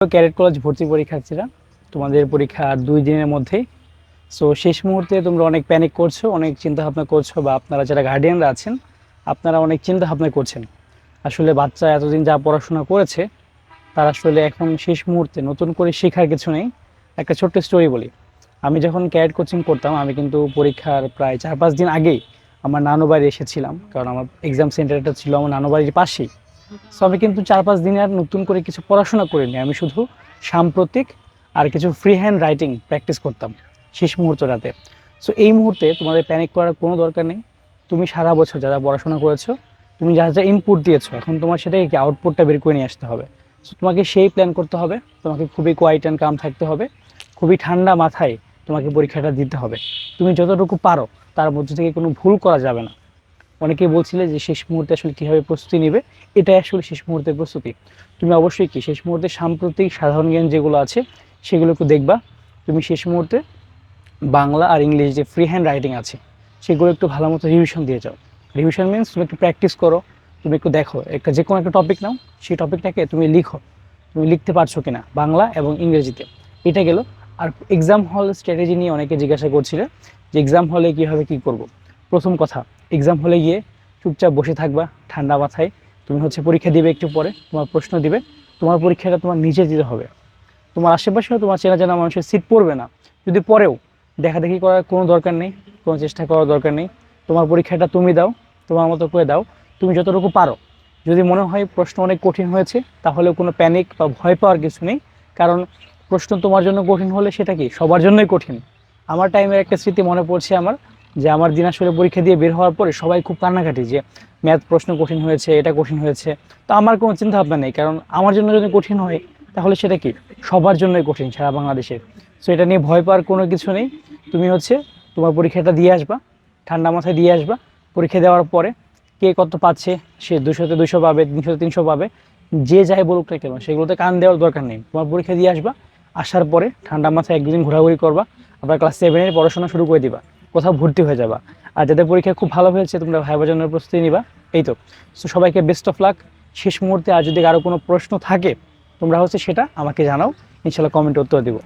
Cadet college ভর্তি পরীক্ষার্থীরা, তোমাদের পরীক্ষা আর 2 দিনের মধ্যেই। সো শেষ মুহূর্তে তোমরা অনেক প্যানিক করছো, অনেক চিন্তা ভাবনা করছো, বা আপনারা যারা গার্ডিয়ানরা আছেন আপনারা অনেক চিন্তা ভাবনা করছেন। আসলে বাচ্চা এতদিন যা পড়াশোনা করেছে তার আসলে এখন শেষ মুহূর্তে নতুন করে শেখার কিছু নেই। একটা ছোট্ট স্টোরি বলি। আমি যখন ক্যাডেট কোচিং করতাম, আমি কিন্তু পরীক্ষার প্রায় 4-5 দিন আগেই আমার নানু বাড়ি এসেছিলাম, কারণ আমার এক্সাম সেন্টারটা ছিল আমার নানু বাড়ির পাশেই। সো আমি কিন্তু 4-5 দিনে আর নতুন করে কিছু পড়াশোনা করিনি, আমি শুধু সাম্প্রতিক আর কিছু ফ্রি হ্যান্ড রাইটিং প্র্যাকটিস করতাম শেষ মুহূর্তটাতে। সো এই মুহূর্তে তোমাদের প্যানিক করার কোনো দরকার নেই। তুমি সারা বছর যারা পড়াশোনা করেছো, তুমি যা যা ইনপুট দিয়েছো, এখন তোমার সেটাকে কি আউটপুটটা বের করে নিয়ে আসতে হবে। সো তোমাকে সেই প্ল্যান করতে হবে, তোমাকে খুবই কোয়াইট অ্যান্ড কাম থাকতে হবে, খুবই ঠান্ডা মাথায় তোমাকে পরীক্ষাটা দিতে হবে। তুমি যতটুকু পারো তার মধ্যে থেকে কোনো ভুল করা যাবে না। অনেকেই বলছিলে যে শেষ মুহূর্তে আসলে কীভাবে প্রস্তুতি নেবে, এটাই আসলে শেষ মুহূর্তের প্রস্তুতি। তুমি অবশ্যই কি শেষ মুহূর্তে সাম্প্রতিক সাধারণ জ্ঞান যেগুলো আছে সেগুলো একটু দেখবা। তুমি শেষ মুহূর্তে বাংলা আর ইংলিশ যে ফ্রি হ্যান্ড রাইটিং আছে সেগুলো একটু ভালো মতো রিভিশন দিয়ে যাও। রিভিশন মিনস তুমি একটু প্র্যাকটিস করো, তুমি একটু দেখো একটা যে কোনো একটা টপিক নাও, সেই টপিকটাকে তুমি লিখো, তুমি লিখতে পারছো কিনা বাংলা এবং ইংরেজিতে। এটা গেল। আর এক্সাম হল স্ট্র্যাটেজি নিয়ে অনেকে জিজ্ঞাসা করছিলে যে এক্সাম হলে কীভাবে কী করব। প্রথম কথা, এক্সাম হলে গিয়ে চুপচাপ বসে থাকবা ঠান্ডা মাথায়। তুমি পরীক্ষা দিবে, একটু পরে তোমার প্রশ্ন দিবে, তোমার পরীক্ষাটা তোমার নিজে দিতে হবে। তোমার আশেপাশেও তোমার চেনা জানা মানুষের সিট পড়বে না। যদি পরেও দেখাদেখি করার কোনো দরকার নেই, কোনো চেষ্টা করার দরকার নেই। তোমার পরীক্ষাটা তুমি দাও, তোমার মতো করে দাও, তুমি যতটুকু পারো। যদি মনে হয় প্রশ্ন অনেক কঠিন হয়েছে, তাহলেও কোনো প্যানিক বা ভয় পাওয়ার কিছু নেই। কারণ প্রশ্ন তোমার জন্য কঠিন হলে সেটা কি সবার জন্যই কঠিন। আমার টাইমের একটা স্মৃতি মনে পড়ছে আমার, যে আমার দিন আসলে পরীক্ষা দিয়ে বের হওয়ার পরে সবাই খুব কান্নাকাটি যে ম্যাথ প্রশ্ন কঠিন হয়েছে, এটা কঠিন হয়েছে। তো আমার কোনো চিন্তা ভাবনা নেই, কারণ আমার জন্য যদি কঠিন হয় তাহলে সেটা কি সবার জন্যই কঠিন সারা বাংলাদেশের। সো এটা নিয়ে ভয় পাওয়ার কোনো কিছু নেই। তুমি তোমার পরীক্ষাটা দিয়ে আসবা, ঠান্ডা মাথায় দিয়ে আসবা। পরীক্ষা দেওয়ার পরে কে কত পাচ্ছে, সে 200-তে 200 পাবে, 300-তে 300 পাবে, যে যাই বলুক না কেন সেগুলোতে কান দেওয়ার দরকার নেই। তোমার পরীক্ষা দিয়ে আসবা, আসার পরে ঠান্ডা মাথায় একদিন ঘোরাঘুরি করবা, আবার ক্লাস 7-এর পড়াশোনা শুরু করে দিবা, কোথাও ভর্তি হয়ে যাবা। আর যাদের পরীক্ষা খুব ভালো হয়েছে তোমরা ভাইবার জন্য প্রস্তুতি নিবা। এই তো। সো সবাইকে বেস্ট অফ লাক। শেষ মুহূর্তে আর যদি আরও কোনো প্রশ্ন থাকে তোমরা সেটা আমাকে জানাও, ইনশাল্লাহ কমেন্টে উত্তর দিব।